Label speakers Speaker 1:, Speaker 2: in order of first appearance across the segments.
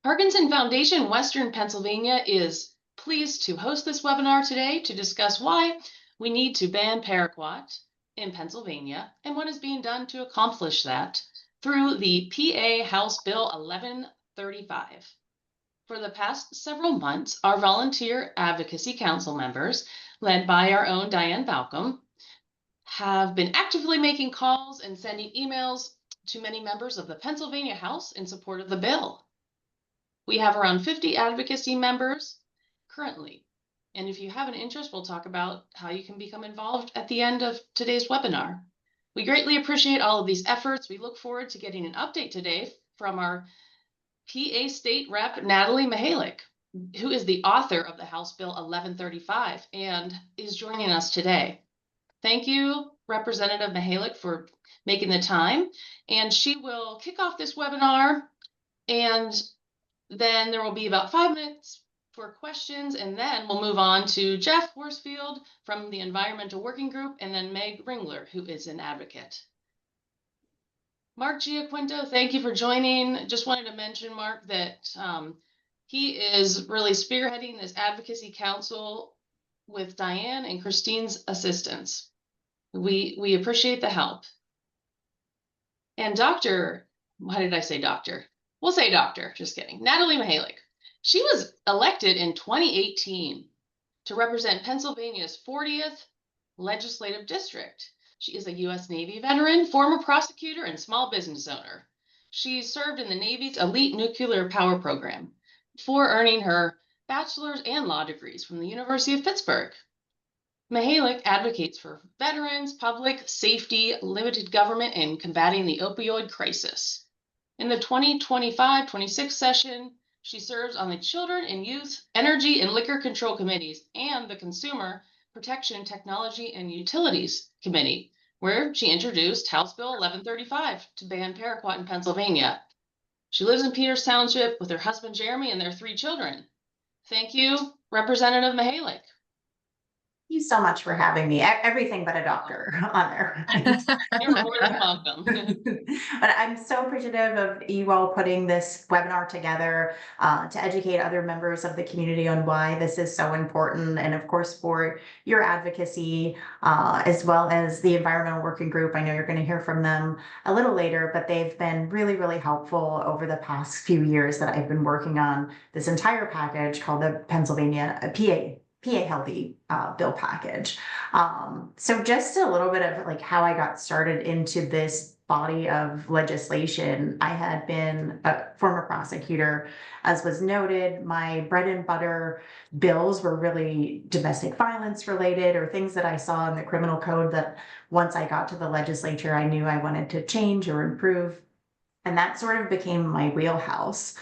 Speaker 1: Parkinson Foundation Western Pennsylvania is pleased to host this webinar today to discuss why we need to ban Paraquat in Pennsylvania and what is being done to accomplish that through the PA House Bill 1135. For the past several months, our volunteer advocacy council members, led by our own Diane Balcom, have been actively making calls and sending emails to many members of the Pennsylvania House in support of the bill. We have around 50 advocacy members currently. And if you have an interest, we'll talk about how you can become involved at the end of today's webinar. We greatly appreciate all of these efforts. We look forward to getting an update today from our PA State Rep, Natalie Mihalek, who is the author of the House Bill 1135 and is joining us today. Thank you, Representative Mihalek, for making the time. And she will kick off this webinar, and then there will be about 5 minutes for questions, and then we'll move on to Geoff Horsfield from the Environmental Working Group, and then Meg Ringler, who is an advocate. Mark Giaquinto, thank you for joining. Just wanted to mention, Mark, that he is really spearheading this advocacy council with Diane and Christine's assistance. We appreciate the help. And why did I say doctor? We'll say doctor, just kidding. Natalie Mihalek. She was elected in 2018 to represent Pennsylvania's 40th legislative district. She is a U.S. Navy veteran, former prosecutor, and small business owner. She served in the Navy's elite nuclear power program before earning her bachelor's and law degrees from the University of Pittsburgh. Mihalek advocates for veterans, public safety, limited government, and combating the opioid crisis. In the 2025-26 session, she serves on the Children and Youth, Energy and Liquor Control Committees and the Consumer Protection, Technology and Utilities Committee, where she introduced House Bill 1135 to ban Paraquat in Pennsylvania. She lives in Peters Township with her husband, Jeremy, and their 3 children. Thank you, Representative Mihalek.
Speaker 2: Thank you so much for having me. Everything but a doctor on there.
Speaker 1: You're more than welcome.
Speaker 2: But I'm so appreciative of you all putting this webinar together to educate other members of the community on why this is so important. And of course, for your advocacy, as well as the Environmental Working Group. I know you're going to hear from them a little later, but they've been really, really helpful over the past few years that I've been working on this entire package called the Pennsylvania PA Healthy bill package. So just a little bit of like how I got started into this body of legislation. I had been a former prosecutor, as was noted. My bread and butter bills were really domestic violence related or things that I saw in the criminal code that once I got to the legislature, I knew I wanted to change or improve. And that sort of became my wheelhouse.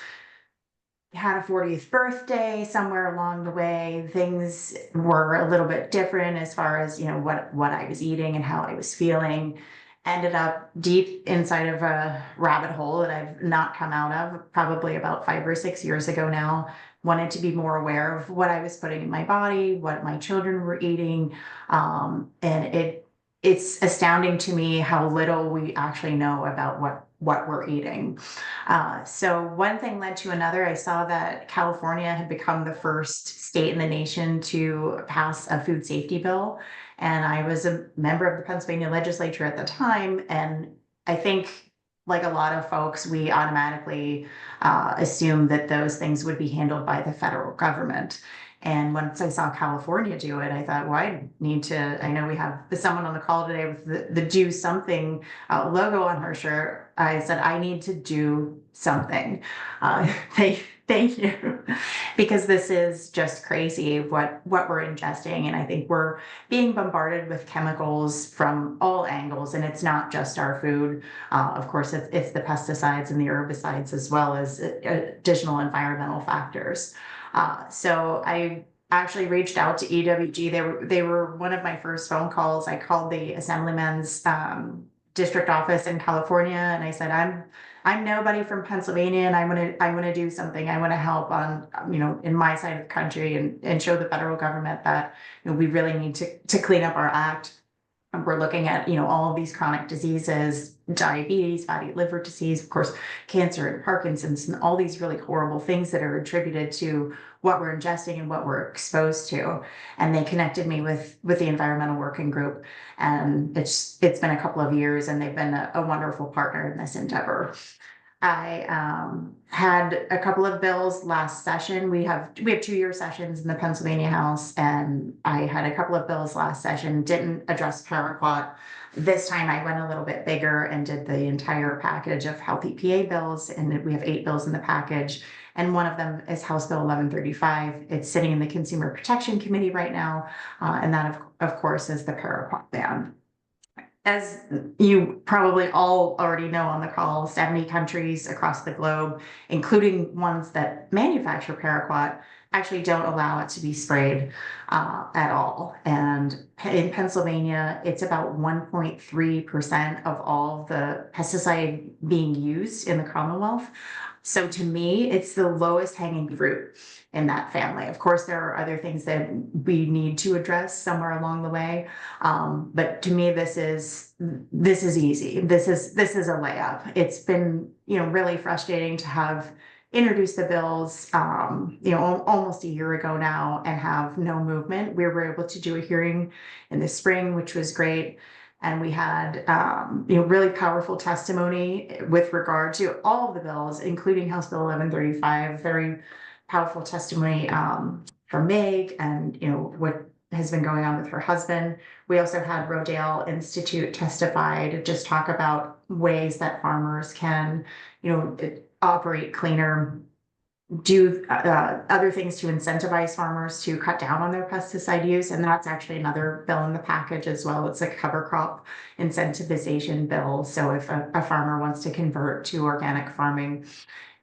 Speaker 2: Had a 40th birthday somewhere along the way. Things were a little bit different as far as, what I was eating and how I was feeling. Ended up deep inside of a rabbit hole that I've not come out of, probably about 5 or 6 years ago now. Wanted to be more aware of what I was putting in my body, what my children were eating. And it's astounding to me how little we actually know about what we're eating. So one thing led to another. I saw that California had become the first state in the nation to pass a food safety bill. And I was a member of the Pennsylvania legislature at the time. And I think, like a lot of folks, we automatically assumed that those things would be handled by the federal government. And once I saw California do it, I thought, well, I know we have someone on the call today with the Do Something logo on her shirt. I said, I need to do something. Thank you, because this is just crazy what we're ingesting. And I think we're being bombarded with chemicals from all angles. And it's not just our food. Of course, it's the pesticides and the herbicides, as well as additional environmental factors. So I actually reached out to EWG. They were one of my first phone calls. I called the Assemblyman's district office in California, and I said, I'm nobody from Pennsylvania, and I want to do something. I want to help on in my side of the country and show the federal government that we really need to clean up our act. And we're looking at all of these chronic diseases diabetes, fatty liver disease, of course, cancer and Parkinson's, and all these really horrible things that are attributed to what we're ingesting and what we're exposed to. And they connected me with the environmental working group, and it's been a couple of years, and they've been a wonderful partner in this endeavor. I had a couple of bills last session. We have 2-year sessions in the Pennsylvania House, and I had a couple of bills last session, didn't address Paraquat. This time I went a little bit bigger and did the entire package of health EPA bills, and we have 8 bills in the package. And one of them is House Bill 1135. It's sitting in the Consumer Protection Committee right now, and that of course is the Paraquat ban. As you probably all already know on the call, 70 countries across the globe, including ones that manufacture Paraquat, actually don't allow it to be sprayed at all. And in Pennsylvania, it's about 1.3% of all the pesticide being used in the Commonwealth. So to me, it's the lowest hanging fruit in that family. Of course, there are other things that we need to address somewhere along the way. But to me, this is easy. This is a layup. It's been, really frustrating to have introduced the bills, almost a year ago now, and have no movement. We were able to do a hearing in the spring, which was great. And we had, really powerful testimony with regard to all of the bills, including House Bill 1135, very powerful testimony from Meg, and, what has been going on with her husband. We also had Rodale Institute testify to just talk about ways that farmers can, operate cleaner, do other things to incentivize farmers to cut down on their pesticide use. And that's actually another bill in the package as well. It's a cover crop incentivization bill. So if a farmer wants to convert to organic farming,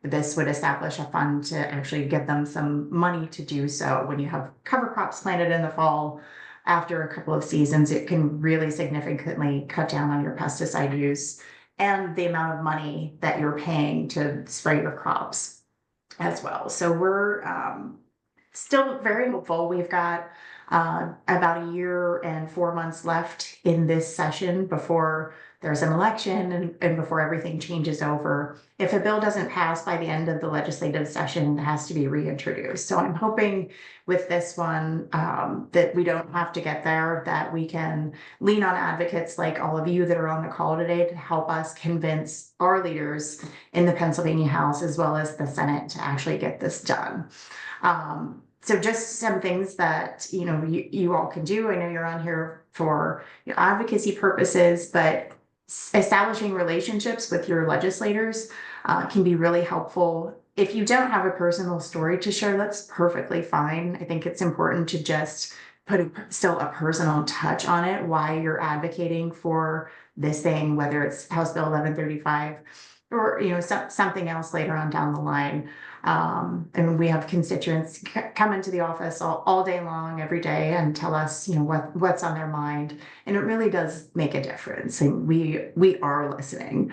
Speaker 2: this would establish a fund to actually give them some money to do so. When you have cover crops planted in the fall, after a couple of seasons, it can really significantly cut down on your pesticide use and the amount of money that you're paying to spray your crops as well. So we're still very hopeful. We've got about a year and 4 months left in this session before there's an election and before everything changes over. If a bill doesn't pass by the end of the legislative session, it has to be reintroduced. So I'm hoping with this one that we don't have to get there, that we can lean on advocates like all of you that are on the call today to help us convince our leaders in the Pennsylvania House as well as the Senate to actually get this done. So just some things that, you all can do. I know you're on here for advocacy purposes, but establishing relationships with your legislators can be really helpful. If you don't have a personal story to share, that's perfectly fine. I think it's important to just put still a personal touch on it, why you're advocating for this thing, whether it's House Bill 1135 or something else later on down the line. And we have constituents come into the office all day long, every day, and tell us, what's on their mind. And it really does make a difference. And we are listening.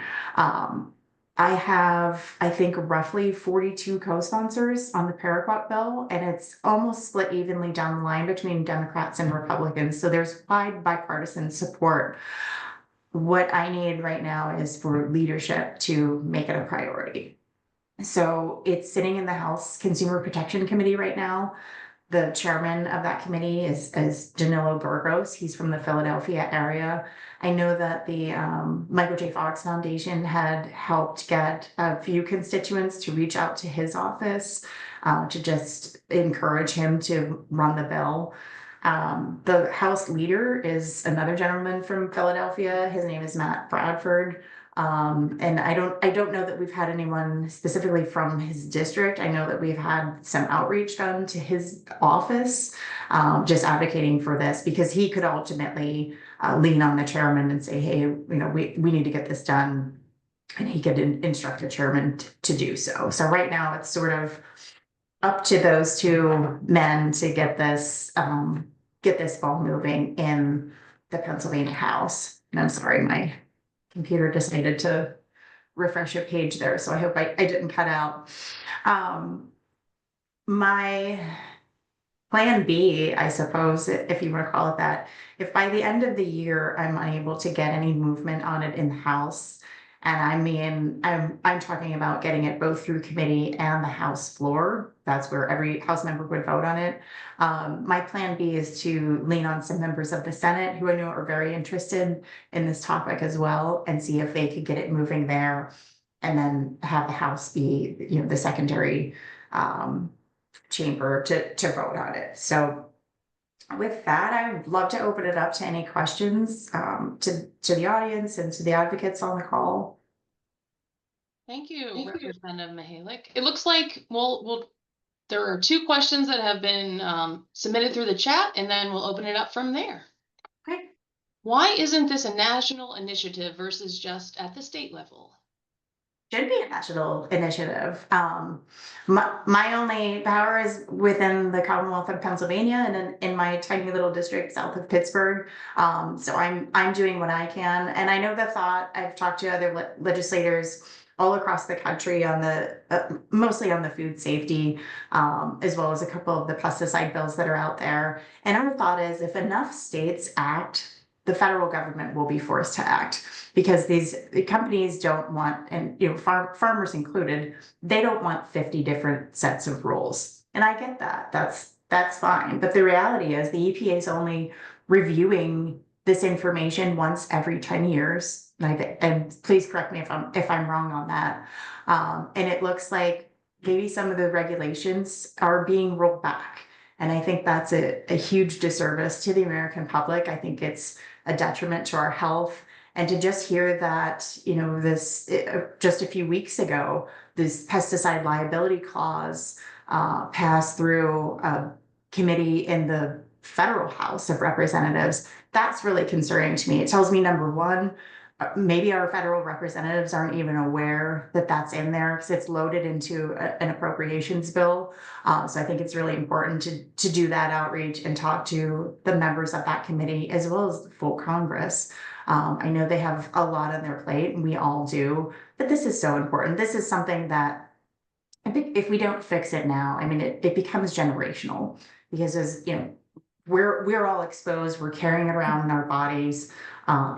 Speaker 2: I have, I think, roughly 42 co-sponsors on the Paraquat bill, and it's almost split evenly down the line between Democrats and Republicans. So there's wide bipartisan support. What I need right now is for leadership to make it a priority. So it's sitting in the House Consumer Protection Committee right now. The chairman of that committee is Danilo Burgos. He's from the Philadelphia area. I know that the Michael J. Fox Foundation had helped get a few constituents to reach out to his office to just encourage him to run the bill. The House leader is another gentleman from Philadelphia. His name is Matt Bradford. And I don't know that we've had anyone specifically from his district. I know that we've had some outreach done to his office, just advocating for this, because he could ultimately lean on the chairman and say, hey, we need to get this done. And he could instruct the chairman to do so. So right now it's sort of up to those two men to get this ball moving in the Pennsylvania House. And I'm sorry, my computer decided to refresh a page there, so I hope I didn't cut out. My Plan B, I suppose, if you want to call it that, if by the end of the year I'm unable to get any movement on it in the House, and I'm talking about getting it both through committee and the House floor, that's where every House member would vote on it. My plan B is to lean on some members of the Senate who I know are very interested in this topic as well, and see if they could get it moving there, and then have the House be, the secondary chamber to vote on it. So with that, I would love to open it up to any questions to the audience and to the advocates on the call.
Speaker 1: Thank you, Representative Mihalek. It looks like there are two questions that have been submitted through the chat, and then we'll open it up from there.
Speaker 2: Okay.
Speaker 1: Why isn't this a national initiative versus just at the state level?
Speaker 2: Should be a national initiative. My only power is within the Commonwealth of Pennsylvania and in my tiny little district south of Pittsburgh. So I'm doing what I can, and I know the thought. I've talked to other legislators all across the country on the mostly on the food safety, as well as a couple of the pesticide bills that are out there. And our thought is, if enough states act, the federal government will be forced to act, because these companies don't want, and farmers included, they don't want 50 different sets of rules. And I get that. That's fine. But the reality is the EPA is only reviewing this information once every 10 years. And please correct me if I'm wrong on that. And it looks like maybe some of the regulations are being rolled back. And I think that's a huge disservice to the American public. I think it's a detriment to our health. And to just hear that, just a few weeks ago, this pesticide liability clause passed through a committee in the federal House of Representatives, that's really concerning to me. It tells me, number one, maybe our federal representatives aren't even aware that that's in there, because it's loaded into an appropriations bill. So I think it's really important to do that outreach and talk to the members of that committee as well as the full Congress. I know they have a lot on their plate, and we all do, but this is so important. This is something that I think if we don't fix it now, I mean, it becomes generational, because as we're all exposed, we're carrying it around in our bodies.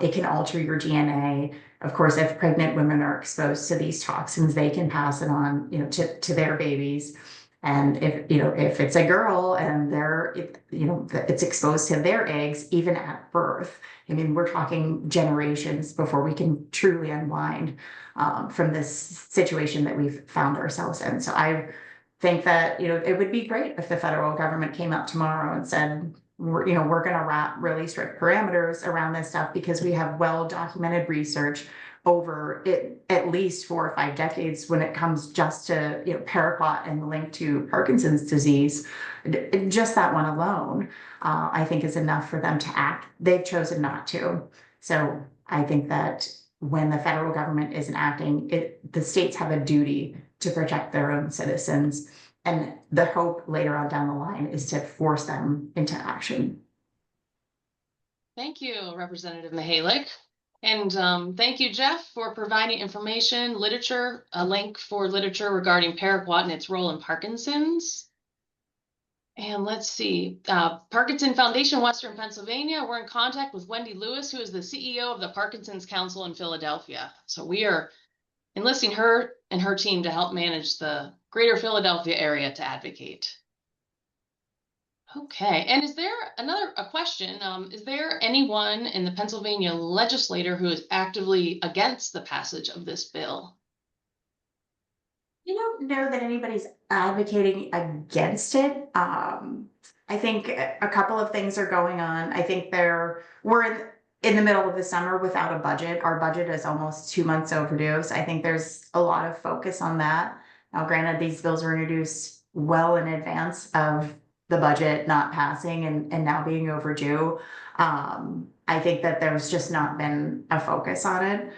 Speaker 2: It can alter your DNA. Of course, if pregnant women are exposed to these toxins, they can pass it on, to their babies. And if it's a girl and it's exposed to their eggs, even at birth, I mean, we're talking generations before we can truly unwind from this situation that we've found ourselves in. So I think that, it would be great if the federal government came out tomorrow and said, we're going to wrap really strict parameters around this stuff, because we have well-documented research over at least 4 or 5 decades when it comes just to Paraquat and the link to Parkinson's disease. Just that one alone, I think, is enough for them to act. They've chosen not to. So I think that when the federal government isn't acting, the states have a duty to protect their own citizens. And the hope later on down the line is to force them into action.
Speaker 1: Thank you, Representative Mihalek. And thank you, Geoff, for providing information, literature, a link for literature regarding Paraquat and its role in Parkinson's. And let's see, Parkinson Foundation, Western Pennsylvania. We're in contact with Wendy Lewis, who is the CEO of the Parkinson's Council in Philadelphia. So we are enlisting her and her team to help manage the greater Philadelphia area to advocate. Okay, and is there a question? Is there anyone in the Pennsylvania legislature who is actively against the passage of this bill?
Speaker 2: I don't know that anybody's advocating against it. I think a couple of things are going on. I think we're in the middle of the summer without a budget. Our budget is almost 2 months overdue. So I think there's a lot of focus on that. Now, granted, these bills were introduced well in advance of the budget not passing and now being overdue. I think that there's just not been a focus on it.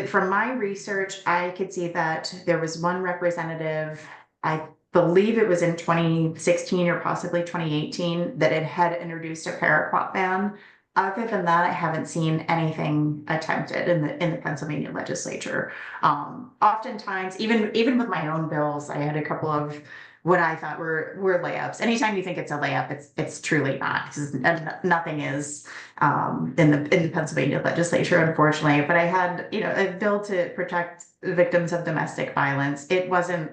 Speaker 2: From my research, I could see that there was one representative, I believe it was in 2016 or possibly 2018, that it had introduced a paraquat ban. Other than that, I haven't seen anything attempted in the Pennsylvania legislature. Oftentimes, even with my own bills, I had a couple of what I thought were layups. Anytime you think it's a layup, it's truly not, because nothing is in the Pennsylvania legislature, unfortunately. But I had, a bill to protect victims of domestic violence. It wasn't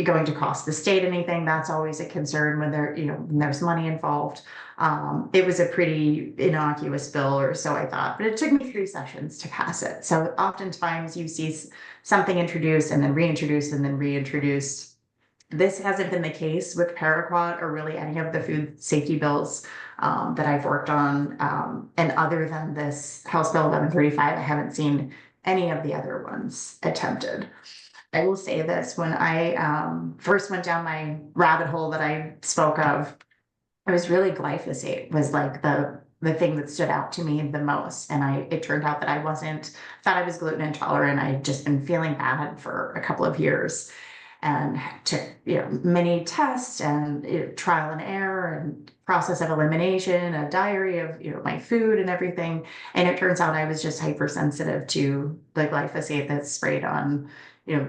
Speaker 2: going to cost the state anything. That's always a concern when when there's money involved. It was a pretty innocuous bill, or so I thought, but it took me 3 sessions to pass it. So oftentimes you see something introduced and then reintroduced and then reintroduced. This hasn't been the case with Paraquat or really any of the food safety bills that I've worked on. And other than this House Bill 1135, I haven't seen any of the other ones attempted. I will say this, when I first went down my rabbit hole that I spoke of, it was really glyphosate was like the thing that stood out to me the most. And it turned out that thought I was gluten intolerant. I had just been feeling bad for a couple of years and took, many tests and trial and error and process of elimination, a diary of, my food and everything. And it turns out I was just hypersensitive to the glyphosate that's sprayed on,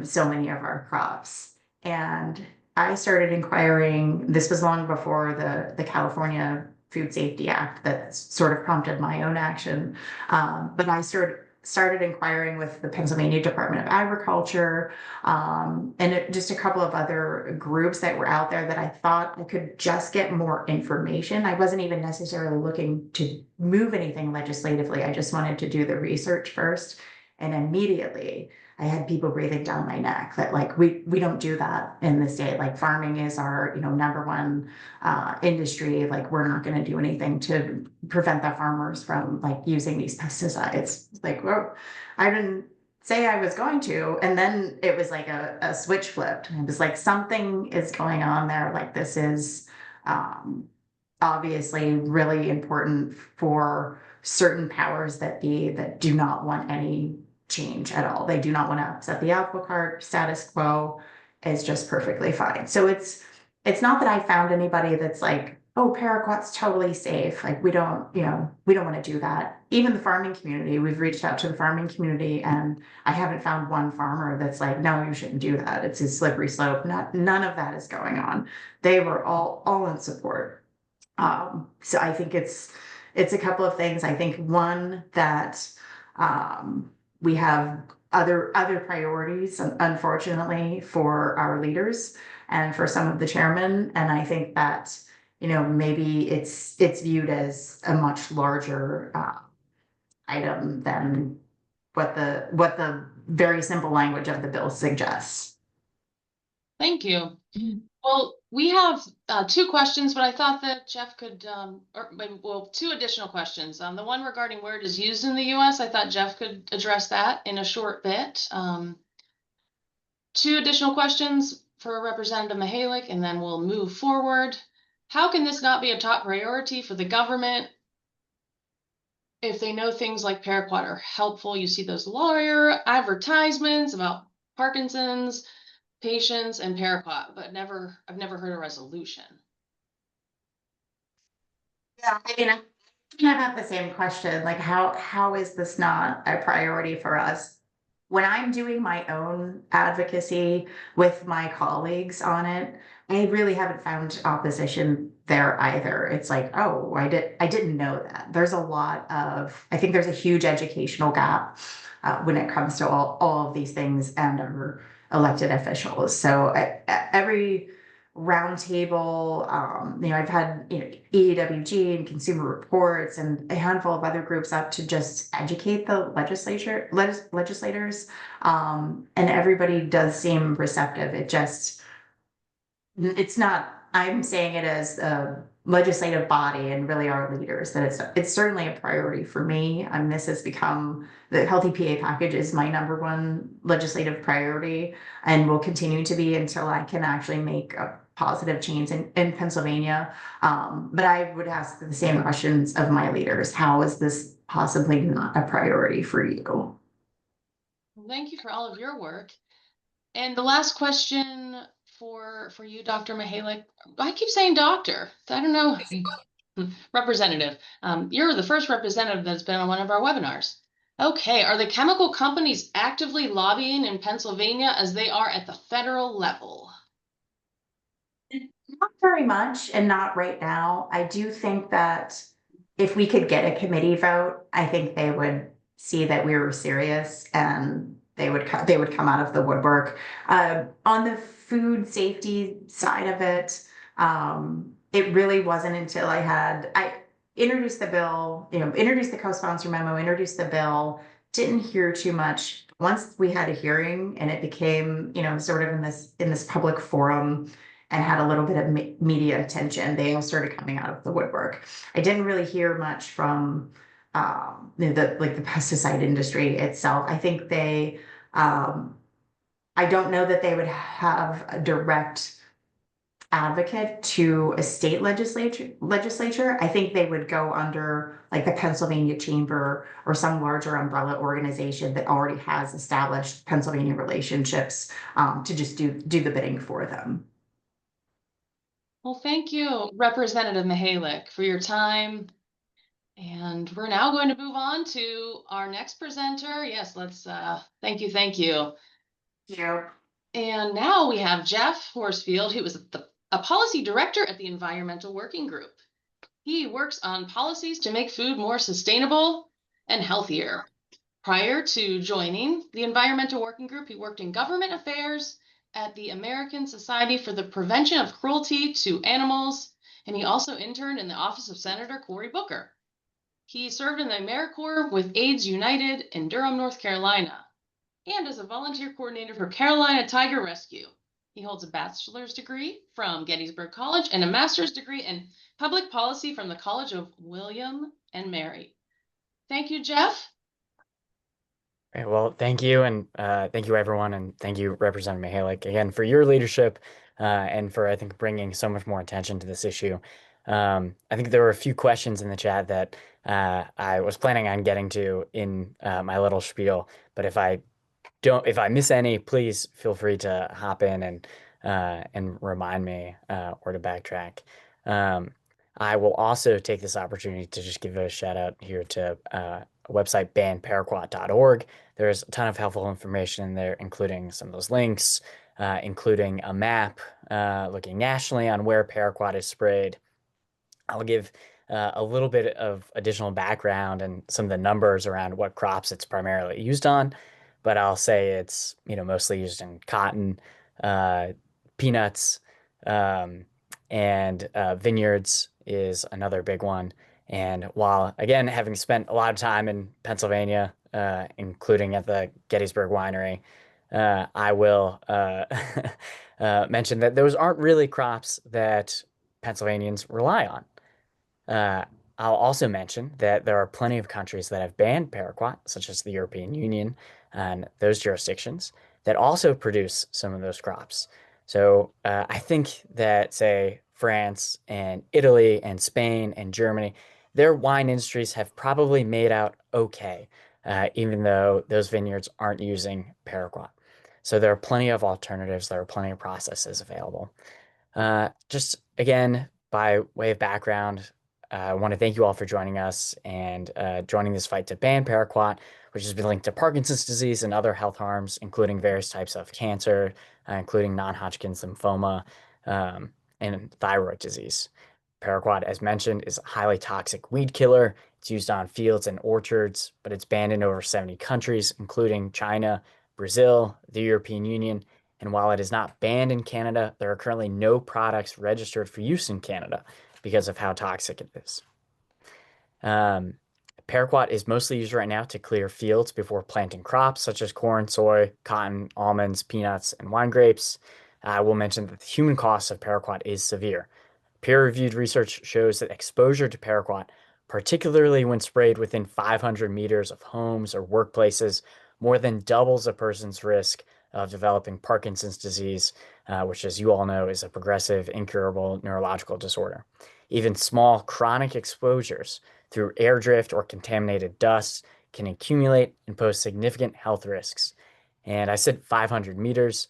Speaker 2: so many of our crops. And I started inquiring. This was long before the California Food Safety Act that sort of prompted my own action. But I started inquiring with the Pennsylvania Department of Agriculture, and just a couple of other groups that were out there that I thought I could just get more information. I wasn't even necessarily looking to move anything legislatively. I just wanted to do the research first. And immediately I had people breathing down my neck that like, we don't do that in the state. Like farming is our, number one industry. Like we're not going to do anything to prevent the farmers from like using these pesticides. Like, well, I didn't say I was going to. And then it was like a switch flipped. And it was like, something is going on there. Like this is obviously really important for certain powers that do not want any change at all. They do not want to upset the apple cart. Status quo is just perfectly fine. So it's not that I found anybody that's like, oh, Paraquat's totally safe. Like we don't want to do that. Even the farming community, we've reached out to the farming community, and I haven't found one farmer that's like, no, you shouldn't do that. It's a slippery slope. None of that is going on. They were all in support. So I think it's a couple of things. I think one that we have other priorities, unfortunately, for our leaders and for some of the chairmen. And I think that, maybe it's viewed as a much larger item than what the very simple language of the bill suggests.
Speaker 1: Thank you. Well, we have 2 questions, but I thought that Geoff could, or maybe, well, 2 additional questions. The one regarding where it is used in the U.S., I thought Geoff could address that in a short bit. 2 additional questions for Representative Mihalek, and then we'll move forward. How can this not be a top priority for the government if they know things like Paraquat are helpful? You see those lawyer advertisements about Parkinson's patients and Paraquat, but I've never heard a resolution.
Speaker 2: Yeah, I mean, I have the same question. Like, how is this not a priority for us? When I'm doing my own advocacy with my colleagues on it, I really haven't found opposition there either. It's like, oh, I didn't know that. I think there's a huge educational gap when it comes to all of these things and our elected officials. So every roundtable, I've had, EWG and Consumer Reports and a handful of other groups up to just educate the legislators. And everybody does seem receptive. It's not, I'm saying it as a legislative body and really our leaders, that it's certainly a priority for me. This has become, the healthy PA package is my number one legislative priority and will continue to be until I can actually make a positive change in Pennsylvania. But I would ask the same questions of my leaders. How is this possibly not a priority for you?
Speaker 1: Thank you for all of your work. And the last question for you, Dr. Mihalek. I keep saying doctor. I don't know. Representative. You're the first representative that's been on one of our webinars. Okay, are the chemical companies actively lobbying in Pennsylvania as they are at the federal level?
Speaker 2: Not very much, and not right now. I do think that if we could get a committee vote, I think they would see that we were serious and they would come out of the woodwork. On the food safety side of it, it really wasn't until I introduced the bill, introduced the co-sponsor memo, introduced the bill, didn't hear too much. Once we had a hearing and it became, sort of in this public forum and had a little bit of media attention, they all started coming out of the woodwork. I didn't really hear much from the pesticide industry itself. I think I don't know that they would have a direct advocate to a state legislature. I think they would go under like the Pennsylvania Chamber or some larger umbrella organization that already has established Pennsylvania relationships, to just do the bidding for them.
Speaker 1: Well, thank you, Representative Mihalek, for your time. And we're now going to move on to our next presenter. Yes, let's thank you, thank you.
Speaker 2: Yeah.
Speaker 1: And now we have Geoff Horsfield, who is a policy director at the Environmental Working Group. He works on policies to make food more sustainable and healthier. Prior to joining the Environmental Working Group, he worked in government affairs at the American Society for the Prevention of Cruelty to Animals, and he also interned in the office of Senator Cory Booker. He served in the AmeriCorps with AIDS United in Durham, North Carolina, and as a volunteer coordinator for Carolina Tiger Rescue. He holds a bachelor's degree from Gettysburg College and a master's degree in public policy from the College of William and Mary. Thank you, Geoff.
Speaker 3: Right, well, thank you, and thank you, everyone, and thank you, Representative Mihalek, again, for your leadership and for, I think, bringing so much more attention to this issue. I think there were a few questions in the chat that I was planning on getting to in my little spiel, but if I miss any, please feel free to hop in and remind me or to backtrack. I will also take this opportunity to just give a shout out here to website banparaquat.org. There's a ton of helpful information in there, including some of those links, including a map looking nationally on where paraquat is sprayed. I'll give a little bit of additional background and some of the numbers around what crops it's primarily used on, but I'll say it's mostly used in cotton, peanuts, and vineyards is another big one. And while, again, having spent a lot of time in Pennsylvania, including at the Gettysburg Winery, I will mention that those aren't really crops that Pennsylvanians rely on. I'll also mention that there are plenty of countries that have banned paraquat, such as the European Union and those jurisdictions, that also produce some of those crops. So I think that, say, France and Italy and Spain and Germany, their wine industries have probably made out okay, even though those vineyards aren't using paraquat. So there are plenty of alternatives. There are plenty of processes available. Just again, by way of background, I want to thank you all for joining us and joining this fight to ban paraquat, which has been linked to Parkinson's disease and other health harms, including various types of cancer, including non-Hodgkin's lymphoma and thyroid disease. Paraquat, as mentioned, is a highly toxic weed killer. It's used on fields and orchards, but it's banned in over 70 countries, including China, Brazil, the European Union, and while it is not banned in Canada, there are currently no products registered for use in Canada because of how toxic it is. Paraquat is mostly used right now to clear fields before planting crops such as corn, soy, cotton, almonds, peanuts, and wine grapes. I will mention that the human cost of paraquat is severe. Peer-reviewed research shows that exposure to paraquat, particularly when sprayed within 500 meters of homes or workplaces, more than doubles a person's risk of developing Parkinson's disease, which, as you all know, is a progressive, incurable neurological disorder. Even small chronic exposures through air drift or contaminated dust can accumulate and pose significant health risks. And I said 500 meters.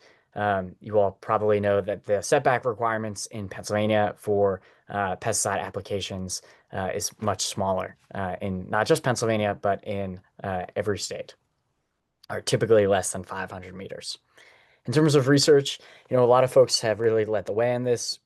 Speaker 3: You all probably know that the setback requirements in Pennsylvania for pesticide applications is much smaller in not just Pennsylvania, but in every state, are typically less than 500 meters. In terms of research, a lot of folks have really led the way on this,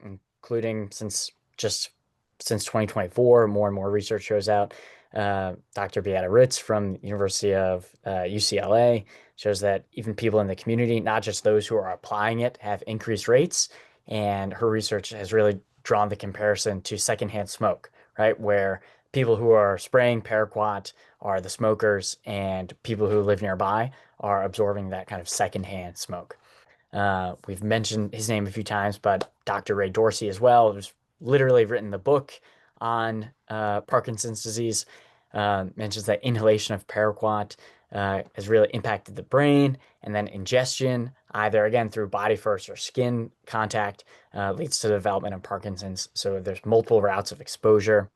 Speaker 3: including since 2024, more and more research shows out. Dr. Beata Ritz from the University of UCLA shows that even people in the community, not just those who are applying it, have increased rates. And her research has really drawn the comparison to secondhand smoke, right? Where people who are spraying Paraquat are the smokers, and people who live nearby are absorbing that kind of secondhand smoke. We've mentioned his name a few times, but Dr. Ray Dorsey as well, who's literally written the book on Parkinson's disease, mentions that inhalation of Paraquat has really impacted the brain, and then ingestion, either again through body first or skin contact, leads to the development of Parkinson's. So there's multiple routes of exposure.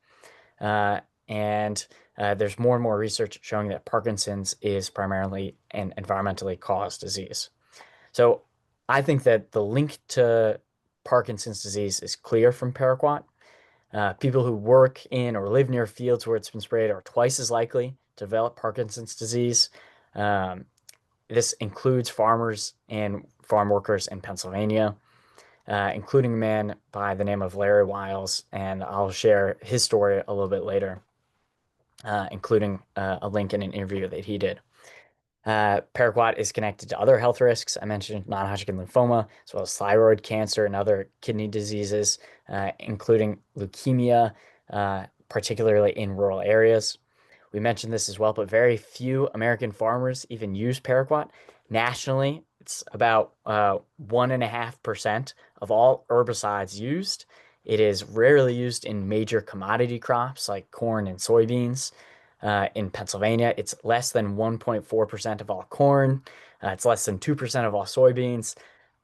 Speaker 3: And there's more and more research showing that Parkinson's is primarily an environmentally caused disease. So I think that the link to Parkinson's disease is clear from Paraquat. People who work in or live near fields where it's been sprayed are twice as likely to develop Parkinson's disease. This includes farmers and farm workers in Pennsylvania, including a man by the name of Larry Wiles, and I'll share his story a little bit later, including a link in an interview that he did. Paraquat is connected to other health risks. I mentioned non-Hodgkin lymphoma, as well as thyroid cancer and other kidney diseases, including leukemia, particularly in rural areas. We mentioned this as well, but very few American farmers even use Paraquat. Nationally, it's about 1.5% of all herbicides used. It is rarely used in major commodity crops like corn and soybeans. In Pennsylvania, it's less than 1.4% of all corn. It's less than 2% of all soybeans,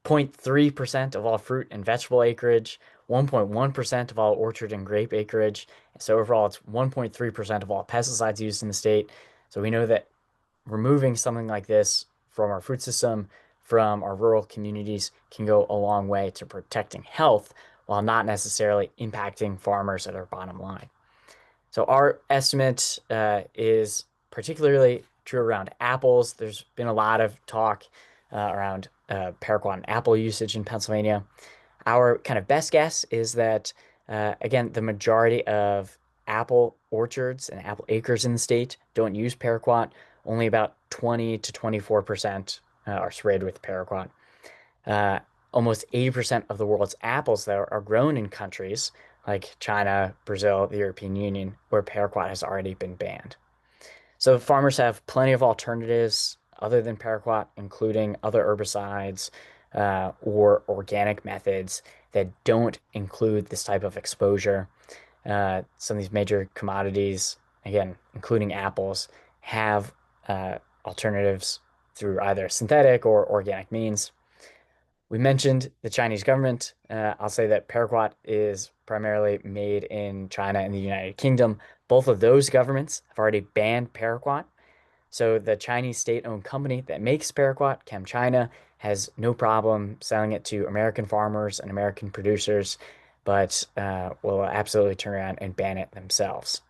Speaker 3: 0.3% of all fruit and vegetable acreage, 1.1% of all orchard and grape acreage. So overall, it's 1.3% of all pesticides used in the state. So we know that removing something like this from our food system, from our rural communities, can go a long way to protecting health while not necessarily impacting farmers at our bottom line. So our estimate is particularly true around apples. There's been a lot of talk around Paraquat and apple usage in Pennsylvania. Our kind of best guess is that, again, the majority of apple orchards and apple acres in the state don't use Paraquat. Only about 20 to 24% are sprayed with Paraquat. Almost 80% of the world's apples, though, are grown in countries like China, Brazil, the European Union, where Paraquat has already been banned. So farmers have plenty of alternatives other than Paraquat, including other herbicides or organic methods that don't include this type of exposure. Some of these major commodities, again, including apples, have alternatives through either synthetic or organic means. We mentioned the Chinese government. I'll say that Paraquat is primarily made in China and the United Kingdom. Both of those governments have already banned Paraquat. So the Chinese state-owned company that makes Paraquat, ChemChina, has no problem selling it to American farmers and American producers, but will absolutely turn around and ban it themselves.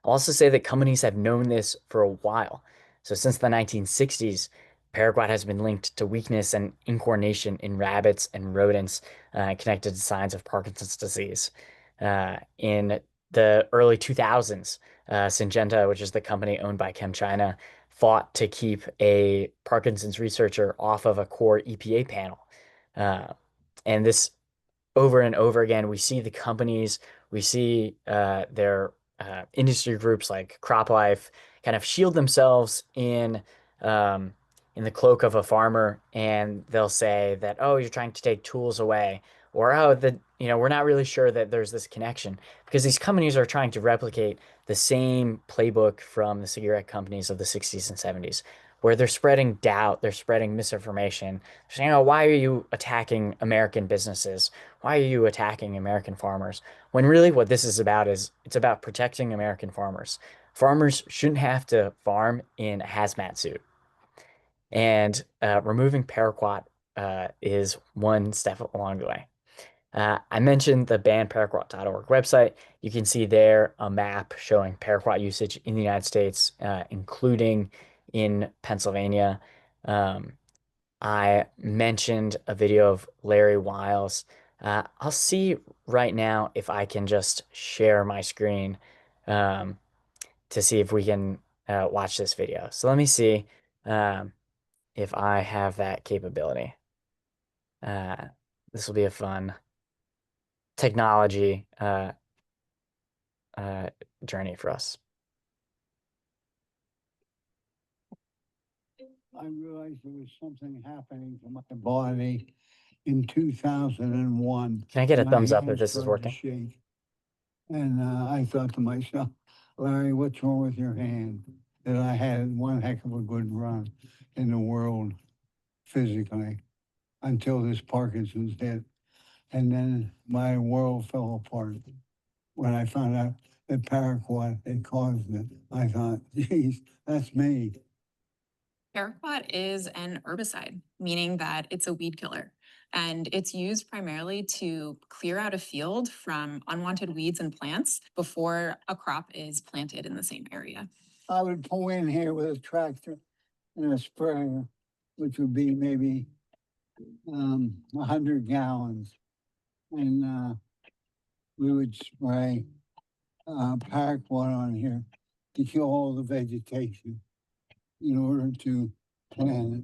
Speaker 3: I'll also say that companies have known this for a while. So since the 1960s, Paraquat has been linked to weakness and incoordination in rabbits and rodents connected to signs of Parkinson's disease. In the early 2000s, Syngenta, which is the company owned by ChemChina, fought to keep a Parkinson's researcher off of a core EPA panel. And this over and over again, we see the companies, we see their industry groups like CropLife kind of shield themselves in the cloak of a farmer, and they'll say that, oh, you're trying to take tools away, or oh, we're not really sure that there's this connection, because these companies are trying to replicate the same playbook from the cigarette companies of the 60s and 70s, where they're spreading doubt, they're spreading misinformation. They're saying, oh, why are you attacking American businesses? Why are you attacking American farmers? When really what this is about is it's about protecting American farmers. Farmers shouldn't have to farm in a hazmat suit. And removing Paraquat is one step along the way. I mentioned the banparaquat.org website. You can see there a map showing Paraquat usage in the United States, including in Pennsylvania. I mentioned a video of Larry Wiles I'll see right now if I can just share my screen to see if we can watch this video. So let me see if I have that capability. This will be a fun technology journey for us.
Speaker 4: I realized there was something happening to my body in 2001.
Speaker 3: Can I get a
Speaker 4: My
Speaker 3: thumbs up if
Speaker 4: hands
Speaker 3: this is
Speaker 4: started to
Speaker 3: working?
Speaker 4: shake. And I thought to myself, Larry, what's wrong with your hand? That I had one heck of a good run in the world physically until this Parkinson's hit. And then my world fell apart. When I found out that Paraquat had caused it, I thought, geez, that's me.
Speaker 5: Paraquat is an herbicide, meaning that it's a weed killer. And it's used primarily to clear out a field from unwanted weeds and plants before a crop is planted in the same area.
Speaker 4: I would pull in here with a tractor and a sprayer, which would be maybe 100 gallons. And we would spray Paraquat on here to kill all the vegetation in order to plant it.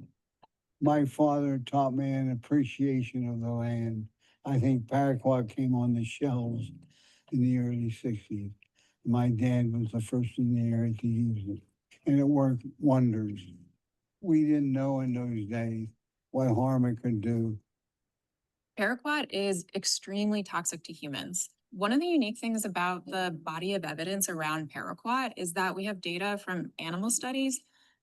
Speaker 4: My father taught me an appreciation of the land. I think Paraquat came on the shelves in the early 60s. My dad was the first in the area to use it, and it worked wonders. We didn't know in those days what harm it could do.
Speaker 5: Paraquat is extremely toxic to humans. One of the unique things about the body of evidence around paraquat is that we have data from animal studies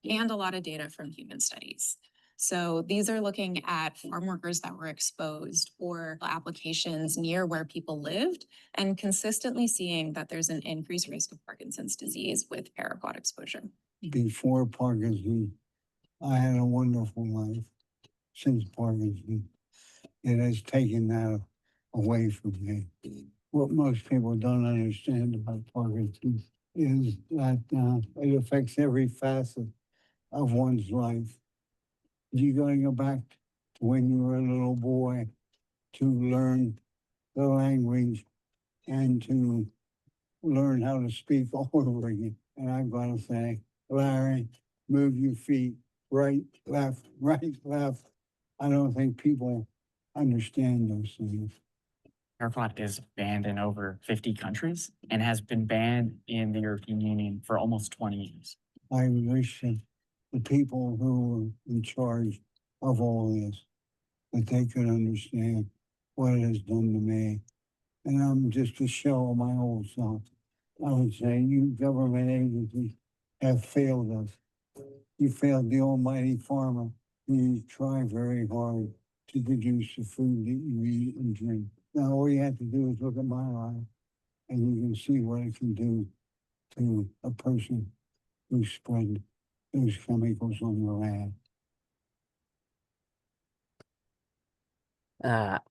Speaker 5: and a lot of data from human studies. So these are looking at farm workers that were exposed or applications near where people lived and consistently seeing that there's an increased risk of Parkinson's disease with paraquat exposure.
Speaker 4: Before Parkinson, I had a wonderful life. Since Parkinson, it has taken that away from me. What most people don't understand about Parkinson's is that it affects every facet of one's life. You got to go back to when you were a little boy to learn the language and to learn how to speak all over again. And I've got to say, Larry, move your feet right, left, right, left. I don't think people understand those things.
Speaker 3: Paraquat is banned in over 50 countries and has been banned in the European Union for almost 20 years.
Speaker 4: I wish that the people who were in charge of all this, that they could understand what it has done to me. And I'm just a shell of my old self. I would say you government agencies have failed us. You failed the almighty farmer. You try very hard to produce the food that you eat and drink. Now all you have to do is look at my life and you can see what it can do to a person who spread those chemicals on the land.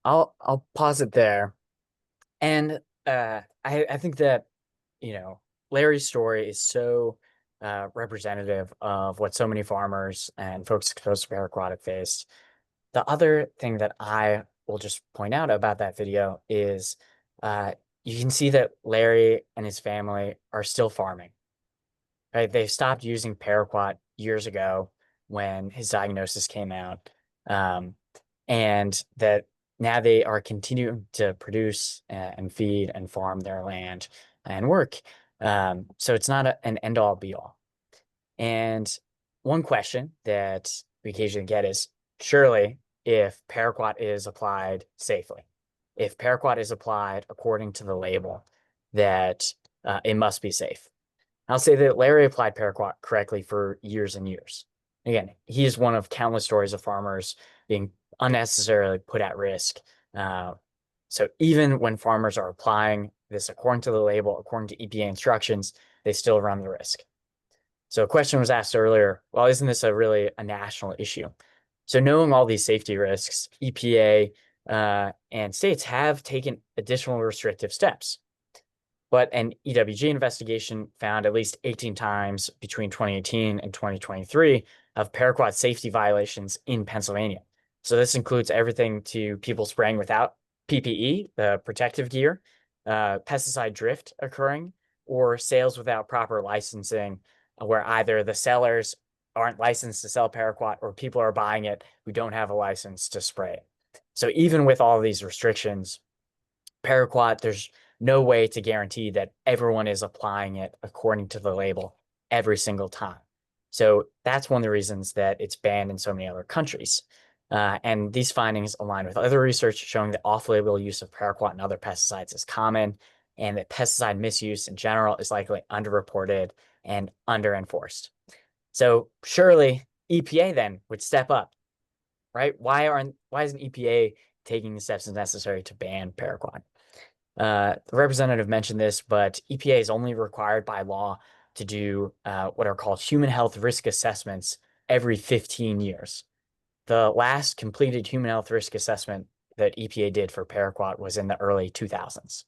Speaker 3: I'll pause it there. And I think that, Larry's story is so representative of what so many farmers and folks exposed to paraquat have faced. The other thing that I will just point out about that video is you can see that Larry and his family are still farming. Right? They stopped using paraquat years ago when his diagnosis came out. And that now they are continuing to produce and feed and farm their land and work. So it's not an end all be all. And one question that we occasionally get is, surely if paraquat is applied safely, if paraquat is applied according to the label, that it must be safe. I'll say that Larry applied paraquat correctly for years and years. Again, he is one of countless stories of farmers being unnecessarily put at risk. So even when farmers are applying this according to the label, according to EPA instructions, they still run the risk. So a question was asked earlier, well, isn't this a national issue? So knowing all these safety risks, EPA and states have taken additional restrictive steps. But an EWG investigation found at least 18 times between 2018 and 2023 of paraquat safety violations in Pennsylvania. So this includes everything to people spraying without PPE, the protective gear, pesticide drift occurring, or sales without proper licensing, where either the sellers aren't licensed to sell Paraquat or people are buying it who don't have a license to spray it. So even with all these restrictions, Paraquat, there's no way to guarantee that everyone is applying it according to the label every single time. So that's one of the reasons that it's banned in so many other countries. And these findings align with other research showing that off-label use of Paraquat and other pesticides is common, and that pesticide misuse in general is likely underreported and under-enforced. So surely EPA then would step up, right? Why isn't EPA taking the steps necessary to ban Paraquat? The representative mentioned this, but EPA is only required by law to do what are called human health risk assessments every 15 years. The last completed human health risk assessment that EPA did for Paraquat was in the early 2000s.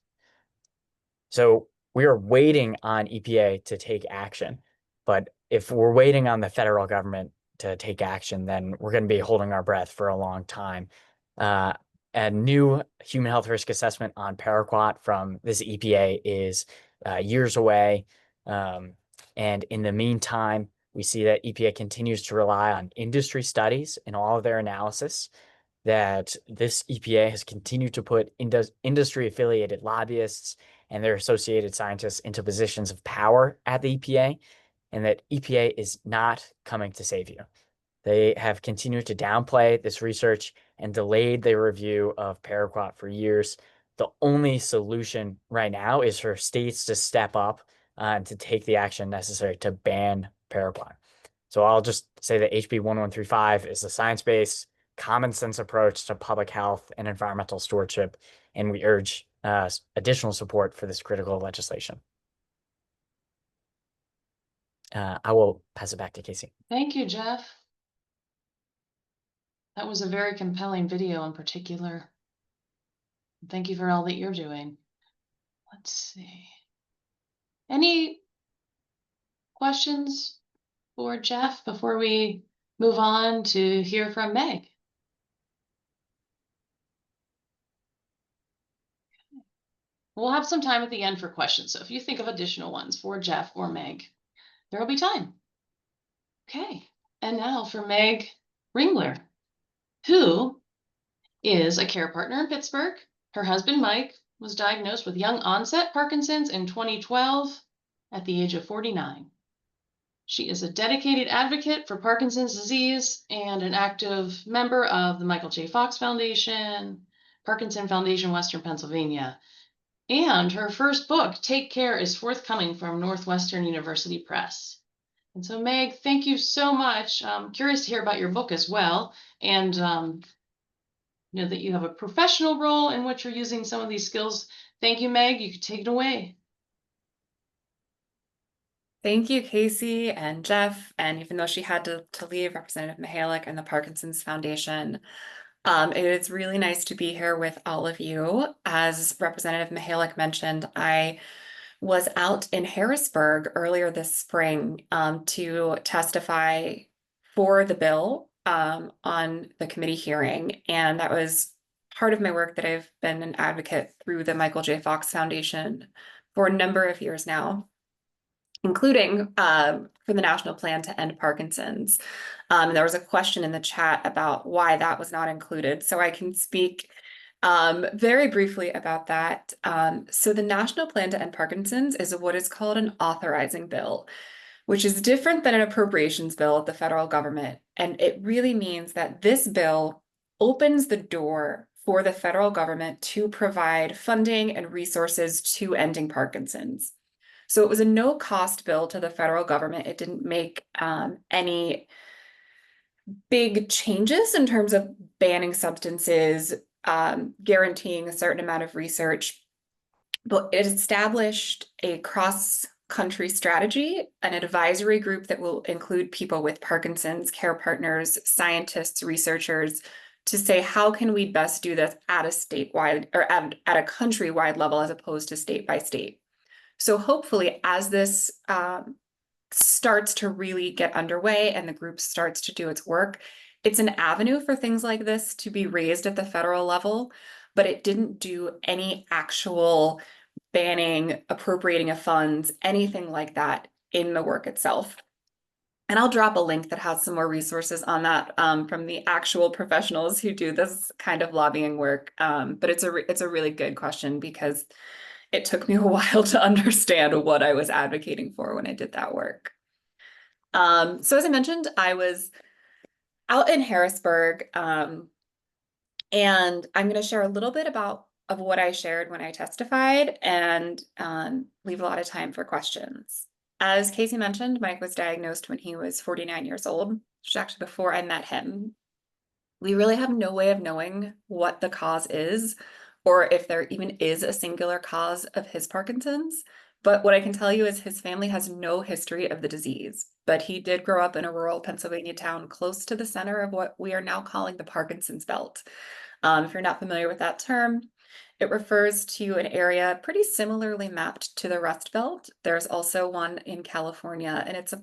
Speaker 3: So we are waiting on EPA to take action. But if we're waiting on the federal government to take action, then we're going to be holding our breath for a long time. A new human health risk assessment on Paraquat from this EPA is years away. And in the meantime, we see that EPA continues to rely on industry studies in all of their analysis, that this EPA has continued to put industry-affiliated lobbyists and their associated scientists into positions of power at the EPA, and that EPA is not coming to save you. They have continued to downplay this research and delayed the review of Paraquat for years. The only solution right now is for states to step up and to take the action necessary to ban Paraquat. So I'll just say that HB 1135 is a science-based, common sense approach to public health and environmental stewardship, and we urge additional support for this critical legislation. I will pass it back to Casey.
Speaker 1: Thank you, Geoff. That was a very compelling video in particular. Thank you for all that you're doing. Let's see. Any questions for Geoff before we move on to hear from Meg? We'll have some time at the end for questions. So if you think of additional ones for Geoff or Meg, there will be time. Okay. And now for Meg Ringler, who is a care partner in Pittsburgh. Her husband, Mike, was diagnosed with young onset Parkinson's in 2012 at the age of 49. She is a dedicated advocate for Parkinson's disease and an active member of the Michael J. Fox Foundation, Parkinson Foundation, Western Pennsylvania. And her first book, Take Care, is forthcoming from Northwestern University Press. And so, Meg, thank you so much. I'm curious to hear about your book as well. And know that you have a professional role in which you're using some of these skills. Thank you, Meg. You can take it away.
Speaker 6: Thank you, Casey and Geoff. And even though she had to leave, Representative Mihalek and the Parkinson's Foundation, it is really nice to be here with all of you. As Representative Mihalek mentioned, I was out in Harrisburg earlier this spring to testify for the bill on the committee hearing. And that was part of my work that I've been an advocate through the Michael J. Fox Foundation for a number of years now, including for the National Plan to End Parkinson's. There was a question in the chat about why that was not included. So I can speak very briefly about that. So the National Plan to End Parkinson's is what is called an authorizing bill, which is different than an appropriations bill at the federal government. And it really means that this bill opens the door for the federal government to provide funding and resources to ending Parkinson's. So it was a no-cost bill to the federal government. It didn't make any big changes in terms of banning substances, guaranteeing a certain amount of research, but it established a cross-country strategy, an advisory group that will include people with Parkinson's, care partners, scientists, researchers, to say, how can we best do this at a statewide or at a countrywide level as opposed to state by state? So hopefully, as this starts to really get underway and the group starts to do its work, it's an avenue for things like this to be raised at the federal level. but it didn't do any actual banning, appropriating of funds, anything like that in the work itself. And I'll drop a link that has some more resources on that from the actual professionals who do this kind of lobbying work. But it's a really good question, because it took me a while to understand what I was advocating for when I did that work. So as I mentioned, I was out in Harrisburg, and I'm going to share a little bit of what I shared when I testified, and leave a lot of time for questions. As Casey mentioned, Mike was diagnosed when he was 49 years old, which is actually before I met him. We really have no way of knowing what the cause is, or if there even is a singular cause of his Parkinson's. But what I can tell you is his family has no history of the disease, but he did grow up in a rural Pennsylvania town close to the center of what we are now calling the Parkinson's belt. If you're not familiar with that term, it refers to an area pretty similarly mapped to the Rust Belt. There's also one in California, and it's a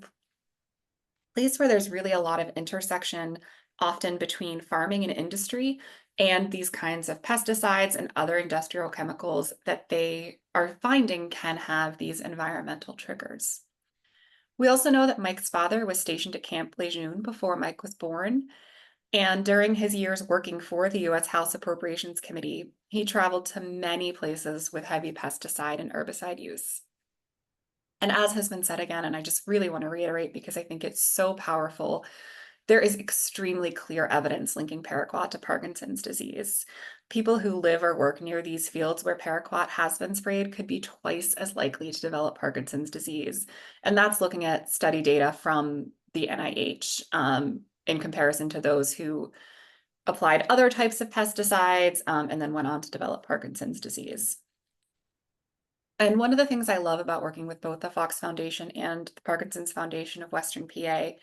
Speaker 6: place where there's really a lot of intersection, often between farming and industry, and these kinds of pesticides and other industrial chemicals that they are finding can have these environmental triggers. We also know that Mike's father was stationed at Camp Lejeune before Mike was born. And during his years working for the U.S. House Appropriations Committee, he traveled to many places with heavy pesticide and herbicide use. And as has been said again, and I just really want to reiterate because I think it's so powerful, there is extremely clear evidence linking Paraquat to Parkinson's disease. People who live or work near these fields where Paraquat has been sprayed could be twice as likely to develop Parkinson's disease. And that's looking at study data from the NIH in comparison to those who applied other types of pesticides and then went on to develop Parkinson's disease. And one of the things I love about working with both the Fox Foundation and the Parkinson's Foundation of Western PA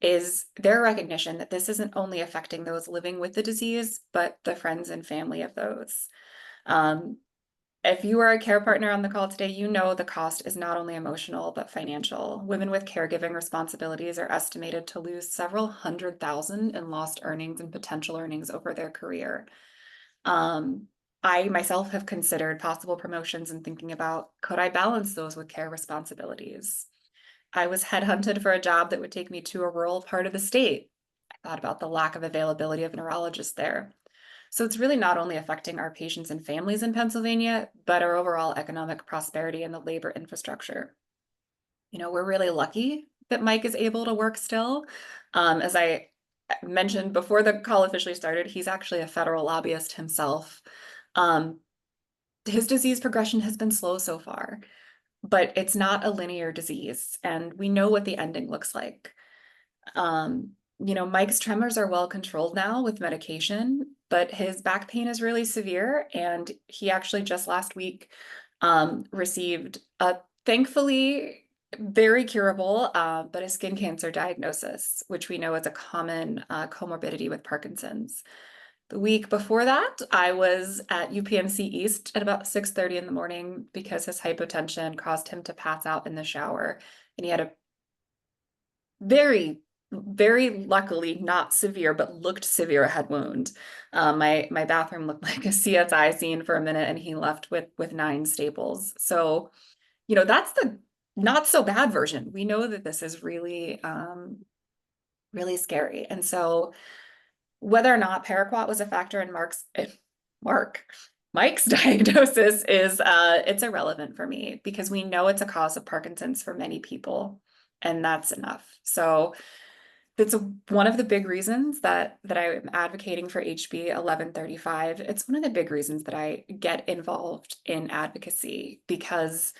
Speaker 6: is their recognition that this isn't only affecting those living with the disease, but the friends and family of those. If you are a care partner on the call today, you know the cost is not only emotional, but financial. Women with caregiving responsibilities are estimated to lose several $100,000 in lost earnings and potential earnings over their career. I myself have considered possible promotions and thinking about, could I balance those with care responsibilities? I was headhunted for a job that would take me to a rural part of the state. I thought about the lack of availability of neurologists there. So it's really not only affecting our patients and families in Pennsylvania, but our overall economic prosperity and the labor infrastructure. You know, we're really lucky that Mike is able to work still. As I mentioned before the call officially started, he's actually a federal lobbyist himself. His disease progression has been slow so far, but it's not a linear disease, and we know what the ending looks like. You know, Mike's tremors are well controlled now with medication, but his back pain is really severe, and he actually just last week received a thankfully very curable, but a skin cancer diagnosis, which we know is a common comorbidity with Parkinson's. The week before that, I was at UPMC East at about 6:30 in the morning because his hypotension caused him to pass out in the shower. And he had a very, very luckily not severe, but looked severe head wound. My bathroom looked like a CSI scene for a minute, and he left with 9 staples. So, you know, that's the not so bad version. We know that this is really, really scary. And so whether or not Paraquat was a factor in Mike's diagnosis is it's irrelevant for me, because we know it's a cause of Parkinson's for many people, and that's enough. So that's one of the big reasons that I am advocating for HB 1135. It's one of the big reasons that I get involved in advocacy, because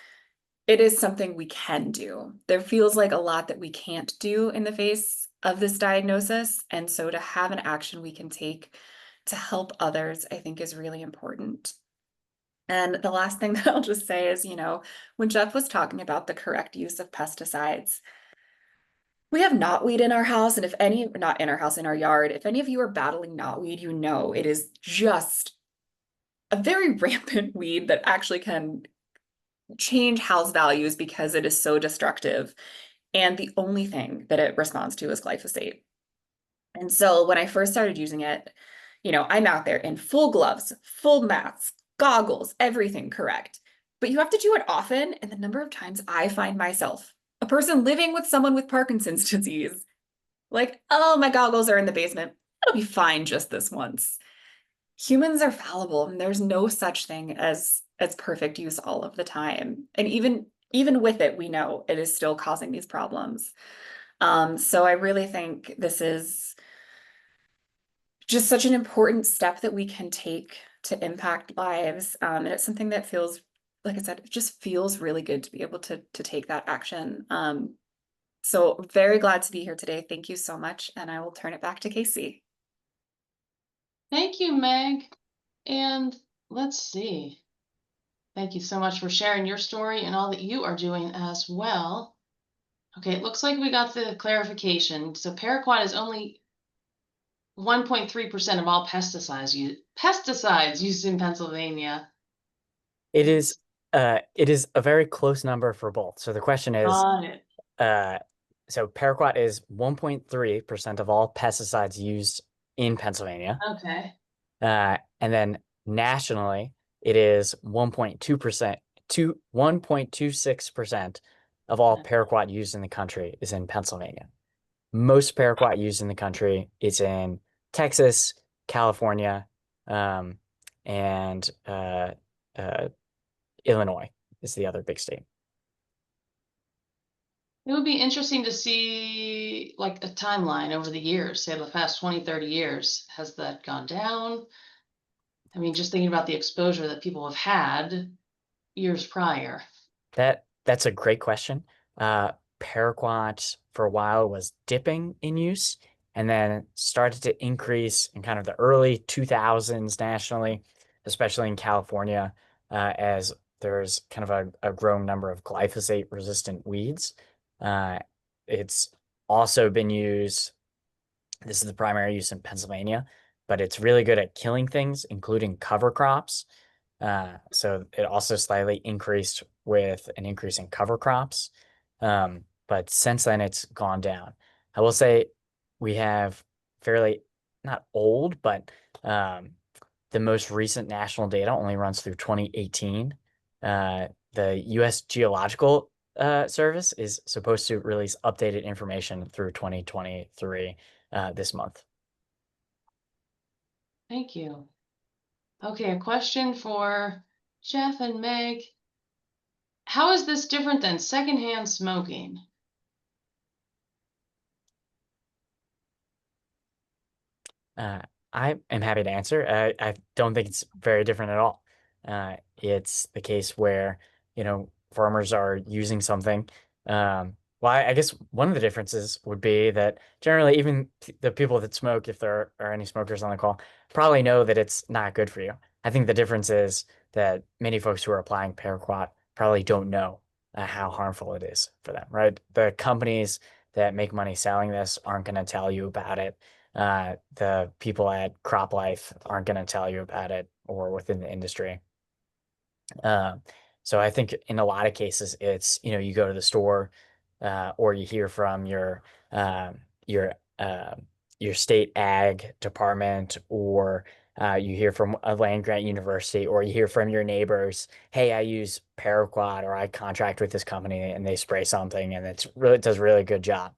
Speaker 6: it is something we can do. There feels like a lot that we can't do in the face of this diagnosis. And so to have an action we can take to help others, I think is really important. And the last thing that I'll just say is, you know, when Geoff was talking about the correct use of pesticides, we have knotweed in our house. And if any, not in our house, in our yard, if any of you are battling knotweed, you know, it is just a very rampant weed that actually can change house values because it is so destructive. And the only thing that it responds to is glyphosate. And so when I first started using it, I'm out there in full gloves, full masks, goggles, everything correct. But you have to do it often. And the number of times I find myself, a person living with someone with Parkinson's disease, like, oh, my goggles are in the basement. It'll be fine just this once. Humans are fallible, and there's no such thing as perfect use all of the time. And even with it, we know it is still causing these problems. So I really think this is just such an important step that we can take to impact lives. And it's something that feels, like I said, it just feels really good to be able to take that action. So very glad to be here today. Thank you so much. And I will turn it back to Casey.
Speaker 1: Thank you, Meg. And let's see. Thank you so much for sharing your story and all that you are doing as well. Okay, it looks like we got the clarification. So Paraquat is only 1.3% of all pesticides used in Pennsylvania.
Speaker 3: It is a very close number for both. So the question is,
Speaker 1: Got it.
Speaker 3: so Paraquat is 1.3% of all pesticides used in Pennsylvania.
Speaker 1: Okay.
Speaker 3: And then nationally, it is 1.2% to 1.26% of all
Speaker 1: Okay.
Speaker 3: paraquat used in the country is in Pennsylvania. Most paraquat used in the country is in Texas, California, and Illinois is the other big state.
Speaker 1: It would be interesting to see like a timeline over the years, say the past 20, 30 years. Has that gone down? I mean, just thinking about the exposure that people have had years prior.
Speaker 3: That's a great question. Paraquat for a while was dipping in use and then started to increase in kind of the early 2000s nationally, especially in California, as there's kind of a growing number of glyphosate resistant weeds. It's also been used, this is the primary use in Pennsylvania, but it's really good at killing things, including cover crops. So it also slightly increased with an increase in cover crops. But since then it's gone down. I will say we have fairly not old, but the most recent national data only runs through 2018. The US Geological Service is supposed to release updated information through 2023 this month.
Speaker 1: Thank you. Okay, a question for Geoff and Meg. How is this different than secondhand smoking?
Speaker 3: I am happy to answer. I don't think it's very different at all. It's the case where, farmers are using something. Well, I guess one of the differences would be that generally, even the people that smoke, if there are any smokers on the call, probably know that it's not good for you. I think the difference is that many folks who are applying paraquat probably don't know how harmful it is for them, right? The companies that make money selling this aren't going to tell you about it. The people at CropLife aren't going to tell you about it or within the industry. So I think in a lot of cases, it's, you go to the store or you hear from your state ag department, or you hear from a land grant university, or you hear from your neighbors, hey, I use Paraquat or I contract with this company and they spray something and it does a really good job.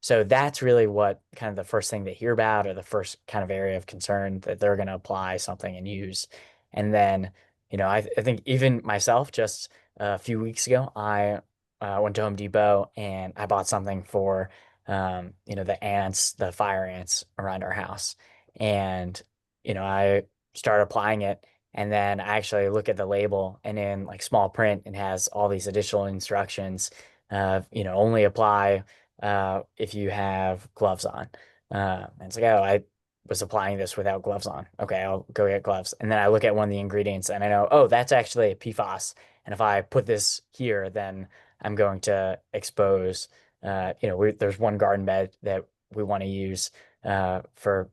Speaker 3: So that's really what kind of the first thing they hear about, or the first kind of area of concern that they're going to apply something and use. And then, I think even myself, just a few weeks ago, I went to Home Depot and I bought something for, the ants, the fire ants around our house. And, I started applying it. And then I actually look at the label, and in like small print, it has all these additional instructions. Only apply if you have gloves on. And it's like, oh, I was applying this without gloves on. Okay, I'll go get gloves. And then I look at one of the ingredients and I know, oh, that's actually a PFAS. And if I put this here, then I'm going to expose, there's one garden bed that we want to use for,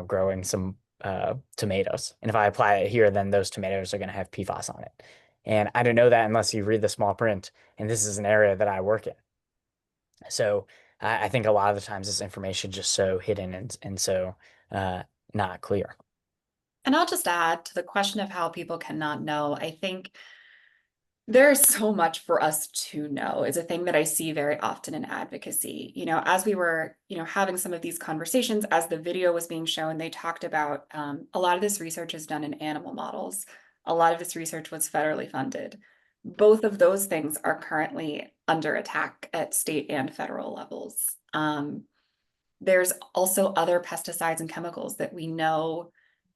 Speaker 3: growing some tomatoes. And if I apply it here, then those tomatoes are going to have PFAS on it. And I don't know that unless you read the small print. And this is an area that I work in. So I think a lot of the times this information just so hidden and so not clear.
Speaker 6: And I'll just add to the question of how people cannot know. I think there's so much for us to know is a thing that I see very often in advocacy. As we were, having some of these conversations, as the video was being shown, they talked about a lot of this research is done in animal models. A lot of this research was federally funded. Both of those things are currently under attack at state and federal levels. There's also other pesticides and chemicals that we know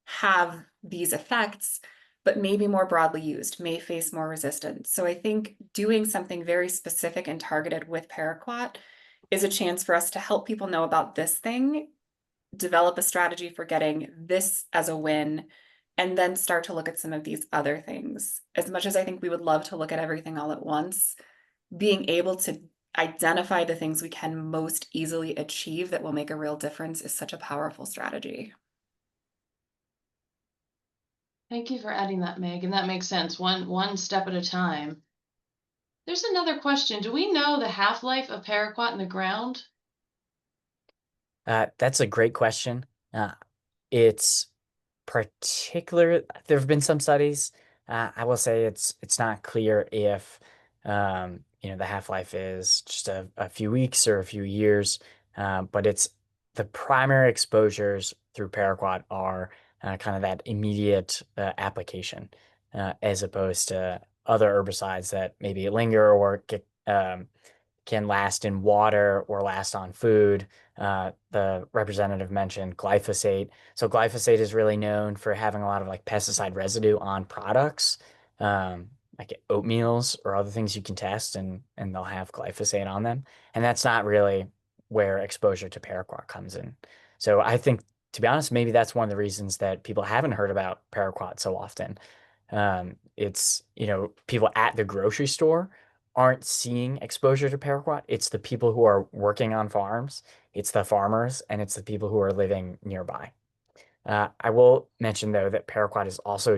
Speaker 6: have these effects, but maybe more broadly used, may face more resistance. So I think doing something very specific and targeted with Paraquat is a chance for us to help people know about this thing, develop a strategy for getting this as a win, and then start to look at some of these other things. As much as I think we would love to look at everything all at once, being able to identify the things we can most easily achieve that will make a real difference is such a powerful strategy.
Speaker 1: Thank you for adding that, Meg, and that makes sense. One step at a time. There's another question. Do we know the half-life of paraquat in the ground?
Speaker 3: That's a great question. It's particular. There have been some studies. I will say it's not clear if the half-life is just a few weeks or a few years. But it's the primary exposures through paraquat are kind of that immediate application, as opposed to other herbicides that maybe linger or can last in water or last on food. The representative mentioned glyphosate. So glyphosate is really known for having a lot of like pesticide residue on products, like oatmeals or other things you can test, and they'll have glyphosate on them. And that's not really where exposure to paraquat comes in. So I think, to be honest, maybe that's one of the reasons that people haven't heard about paraquat so often. It's, people at the grocery store aren't seeing exposure to paraquat. It's the people who are working on farms, it's the farmers, and it's the people who are living nearby. I will mention, though, that paraquat is also